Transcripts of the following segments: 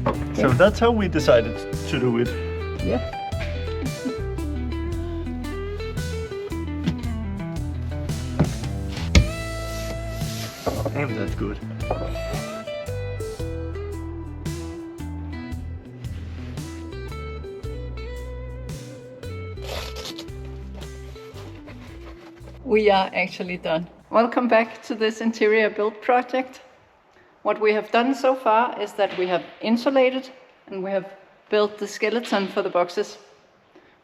Okay. So that's how we decided to do it. Yeah. Damn, that's good. We are actually done. Welcome back to this interior build project. What we have done so far is that we have insulated and we have built the skeleton for the boxes.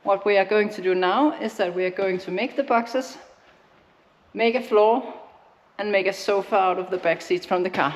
What we are going to do now is that we are going to make the boxes, make a floor, and make a sofa out of the back seats from the car.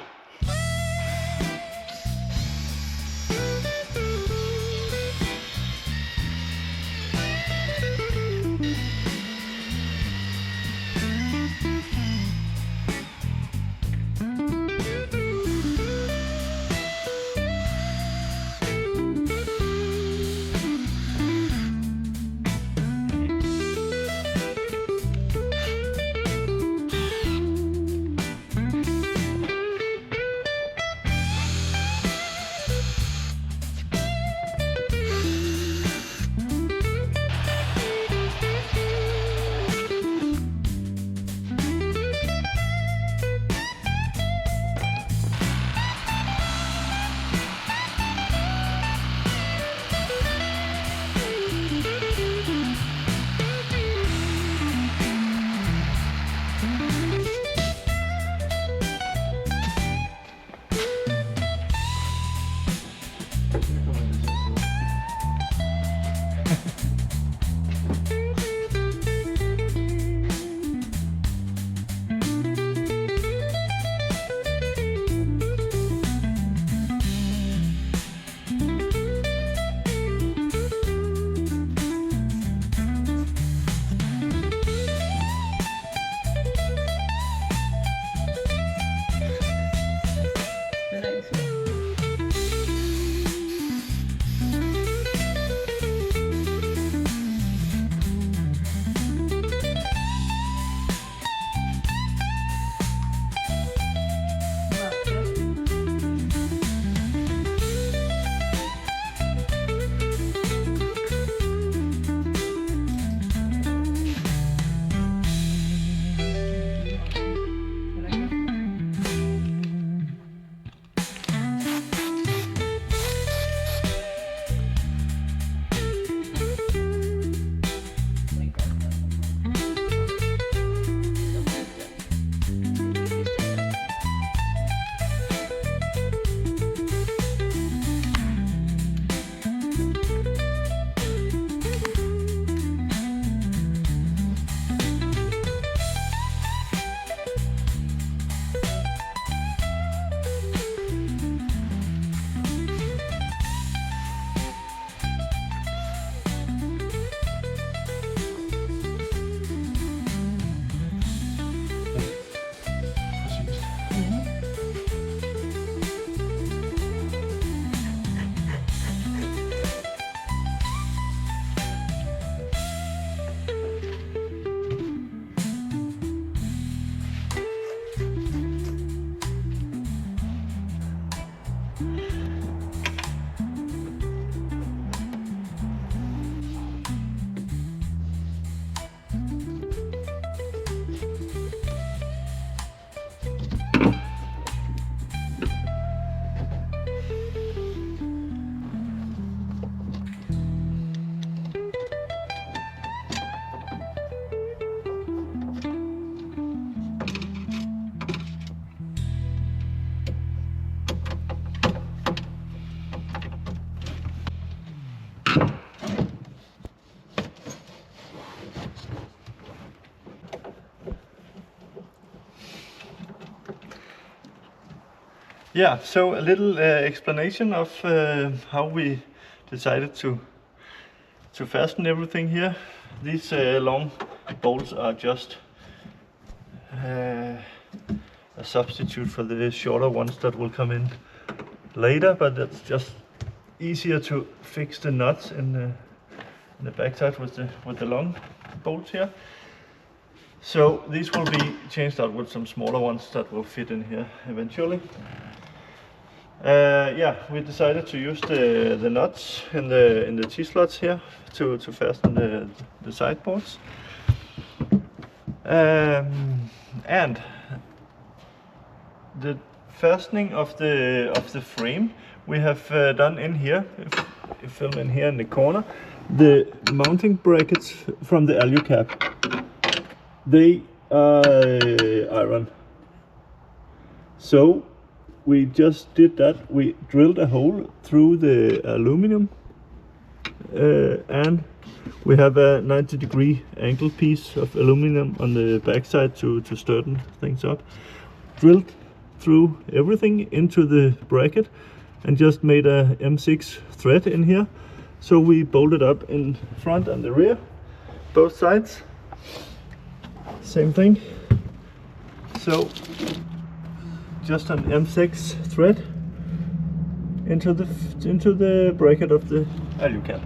Yeah, so a little explanation of how we decided to fasten everything here. These long bolts are just a substitute for the shorter ones that will come in later, but it's just easier to fix the nuts in the backside with the long bolts here. So these will be changed out with some smaller ones that will fit in here eventually. Yeah, we decided to use the nuts in the T-slots here to fasten the sideboards. And the fastening of the frame we have done in here. If you film in here in the corner, the mounting brackets from the Alu-Cab, they are iron. So we just did that. We drilled a hole through the aluminium, and we have a 90-degree angle piece of aluminum on the backside to sturdy things up. Drilled through everything into the bracket and just made a M6 thread in here. So we bolted up in front and the rear, both sides. Same thing. So just an M6 thread into the bracket of the Alu-Cab.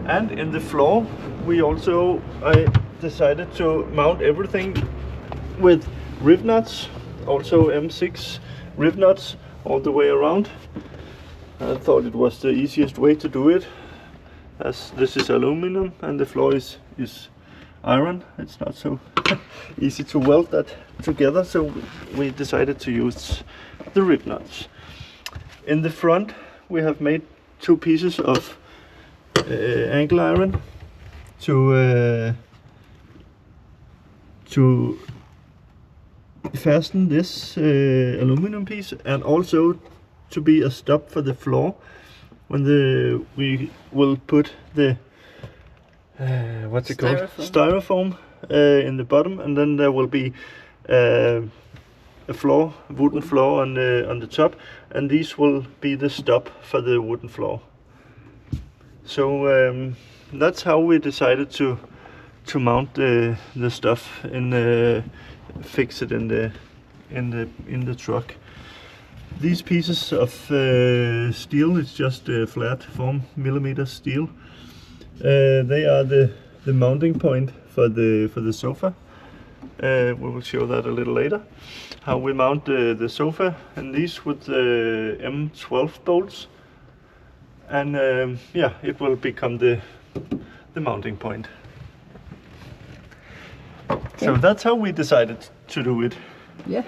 And in the floor, I decided to mount everything with rib nuts, also M6 rib nuts all the way around. I thought it was the easiest way to do it, as this is aluminum and the floor is iron. It's not so easy to weld that together, so we decided to use the rib nuts. In the front, we have made 2 pieces of angle iron to fasten this aluminum piece, and also to be a stop for the floor when we will put the what's it called, styrofoam in the bottom, and then there will be a wooden floor on the top, and these will be the stop for the wooden floor. So that's how we decided to mount the stuff and fix it in the truck. These pieces of steel, it's just flat 4mm steel. They are the mounting point for the sofa. We will show that a little later, how we mount the sofa, and these with M12 bolts. And yeah, it will become the mounting point. So that's how we decided to do it. Yeah.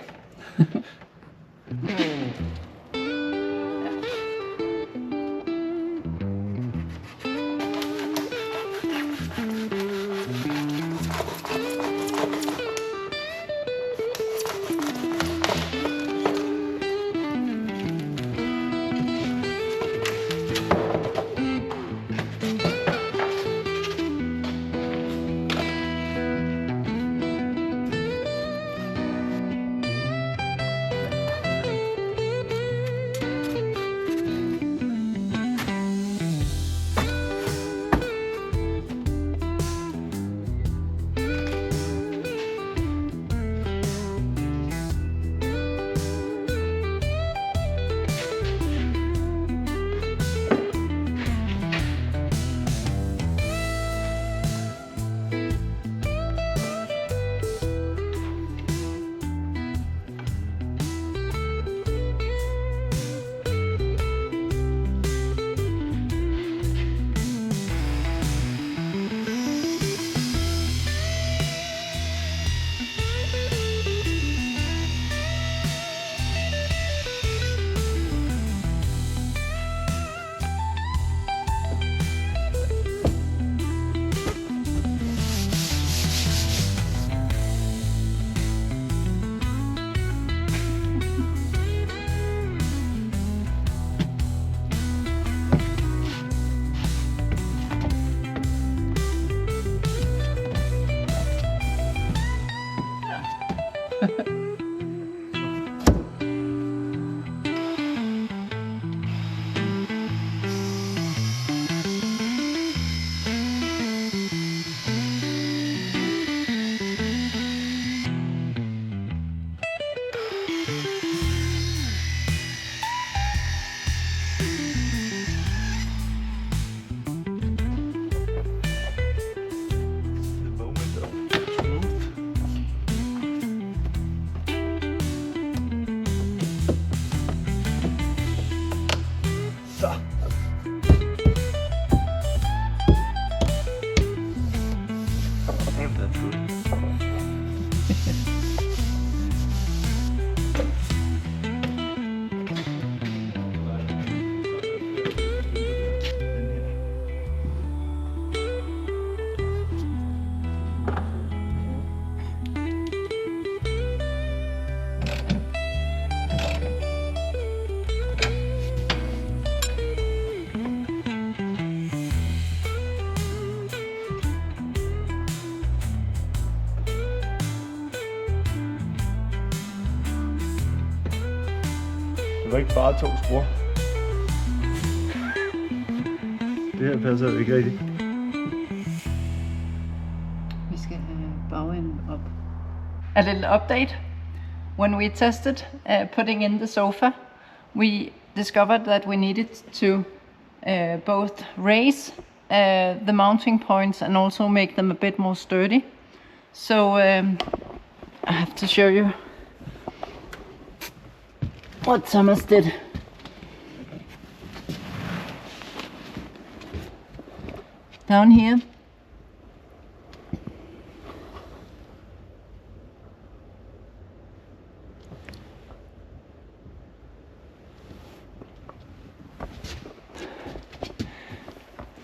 That's good. Det var ikke bare 2 skruer. Det her passer jo ikke rigtigt. Vi skal have bagenden op. A little update. When we tested putting in the sofa, we discovered that we needed to both raise the mounting points and also make them a bit more sturdy. So I have to show you what Thomas did. Down here,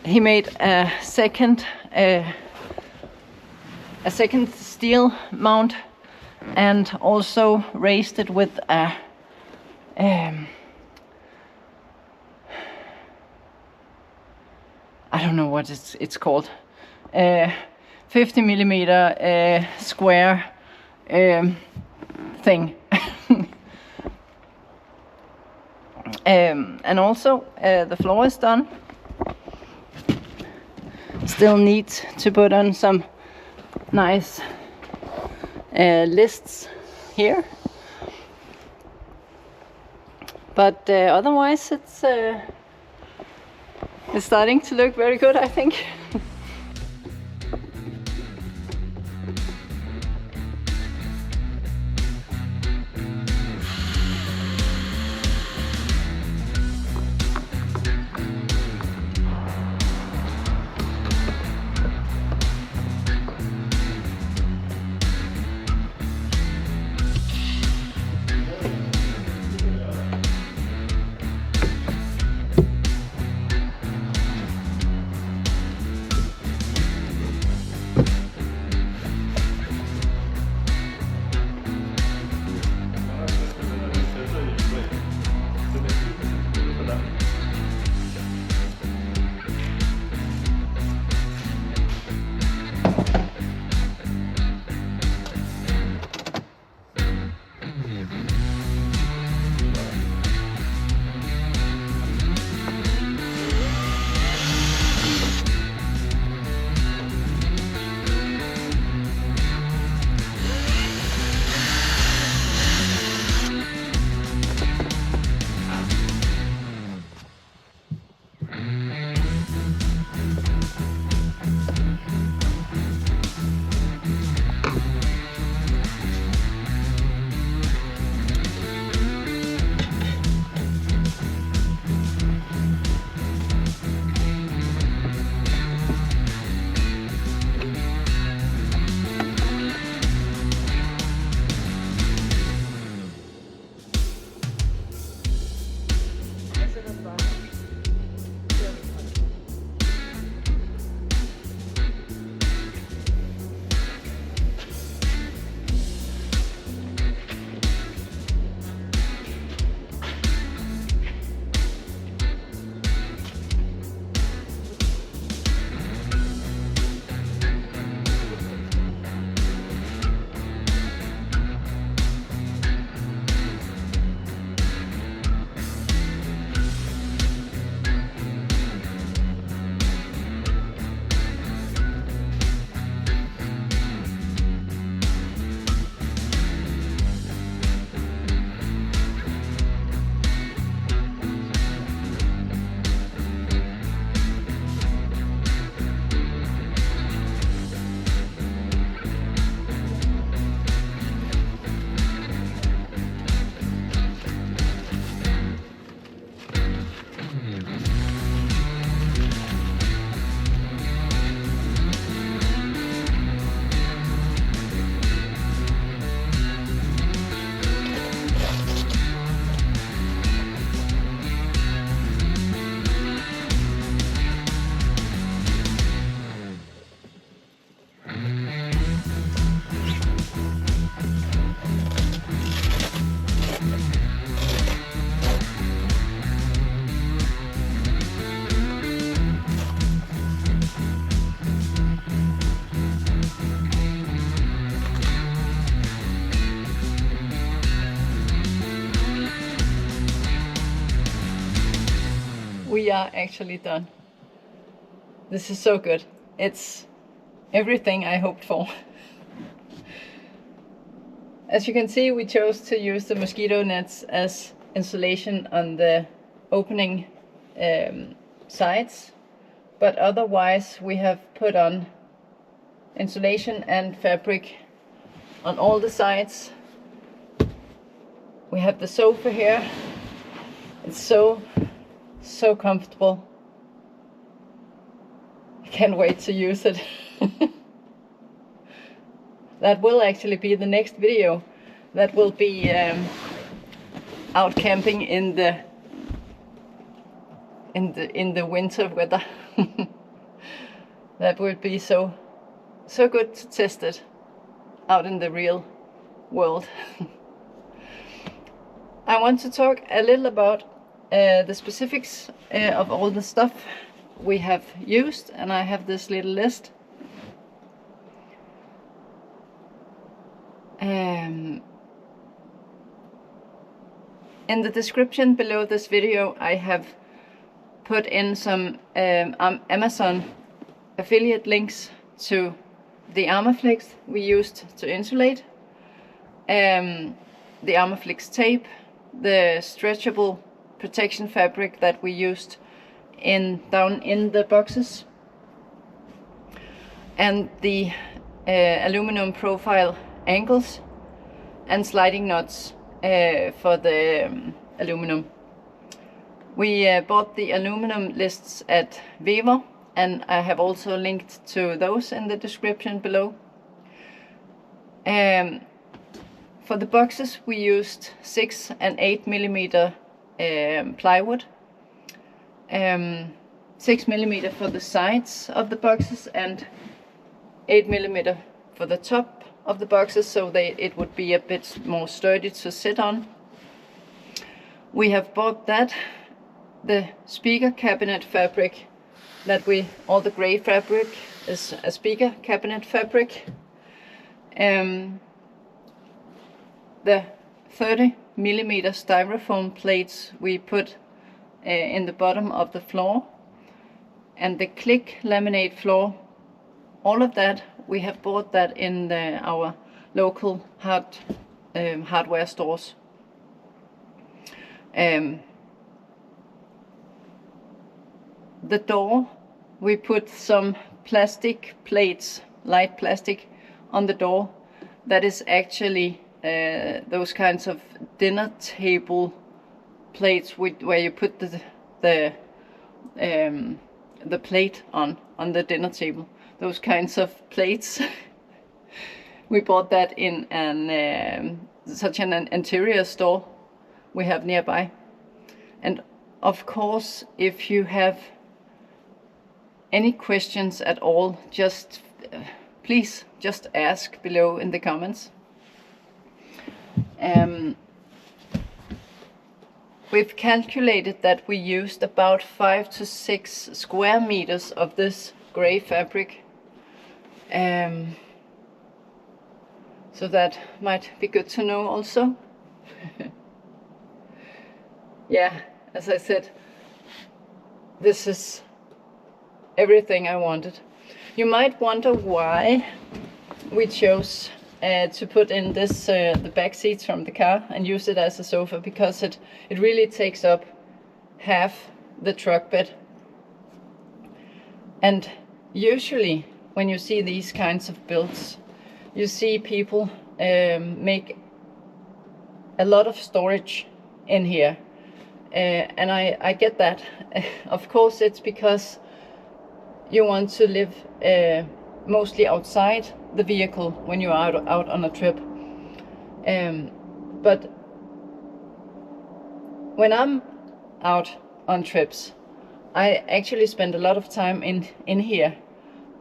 he made a second steel mount and also raised it with a I don't know what it's called, 50 millimeter square thing. And also the floor is done. Still need to put on some nice lists here, but otherwise it's starting to look very good, I think. we are actually done. This is so good. It's everything I hoped for. As you can see, we chose to use the mosquito nets as insulation on the opening sides, but otherwise we have put on insulation and fabric on all the sides. We have the sofa here. It's so comfortable. I can't wait to use it. That will actually be the next video. That will be out camping in the winter weather. That would be so good to test it out in the real world. I want to talk a little about the specifics of all the stuff we have used, and I have this little list. In the description below this video I have put in some Amazon affiliate links to the Armaflex we used to insulate, the Armaflex tape, the stretchable protection fabric that we used down in the boxes, and the aluminum profile angles and sliding nuts for the aluminum. We bought the aluminum lists at Vevor, and I have also linked to those in the description below. For the boxes we used 6 and 8 millimeter plywood, 6 millimeter for the sides of the boxes and 8 millimeter for the top of the boxes, so it would be a bit more sturdy to sit on. We have bought that, the speaker cabinet fabric, all the gray fabric is a speaker cabinet fabric. The 30 millimeter styrofoam plates we put in the bottom of the floor, and the click laminate floor, all of that we have bought that in our local hardware stores. The door, we put some plastic plates, light plastic, on the door. That is actually those kinds of dinner table plates where you put the plate on the dinner table. Those kinds of plates. We bought that in such an interior store we have nearby. And of course, if you have any questions at all, just please just ask below in the comments. We've calculated that we used about 5 to 6 square meters of this gray fabric. So that might be good to know also. Yeah, as I said, this is everything I wanted. You might wonder why we chose to put in this the back seats from the car and use it as a sofa, because it really takes up half the truck bed. And usually when you see these kinds of builds, you see people make a lot of storage in here, and I get that. Of course, it's because you want to live mostly outside the vehicle when you are out on a trip. But when I'm out on trips, I actually spend a lot of time in here.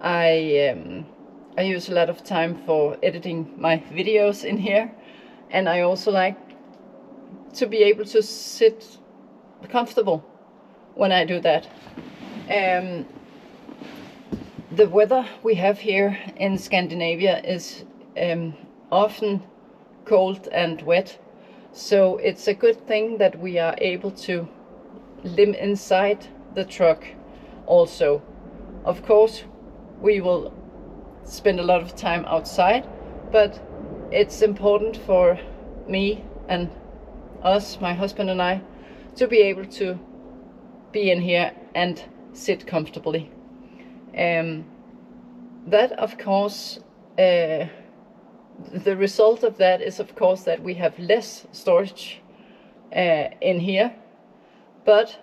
I use a lot of time for editing my videos in here, and I also like to be able to sit comfortable when I do that. The weather we have here in Scandinavia is often cold and wet, so it's a good thing that we are able to live inside the truck also. Of course, we will spend a lot of time outside, but it's important for me and us, my husband and I, to be able to be in here and sit comfortably. That, of course, the result of that is, of course, that we have less storage in here. But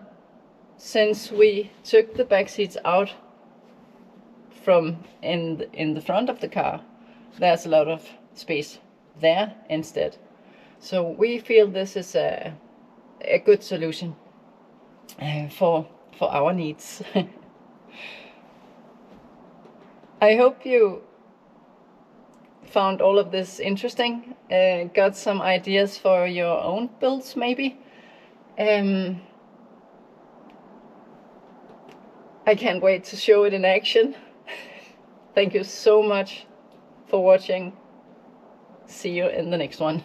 since we took the back seats out from in the front of the car, there's a lot of space there instead. So we feel this is a good solution for our needs. I hope you found all of this interesting, got some ideas for your own builds maybe. I can't wait to show it in action. Thank you so much for watching. See you in the next one.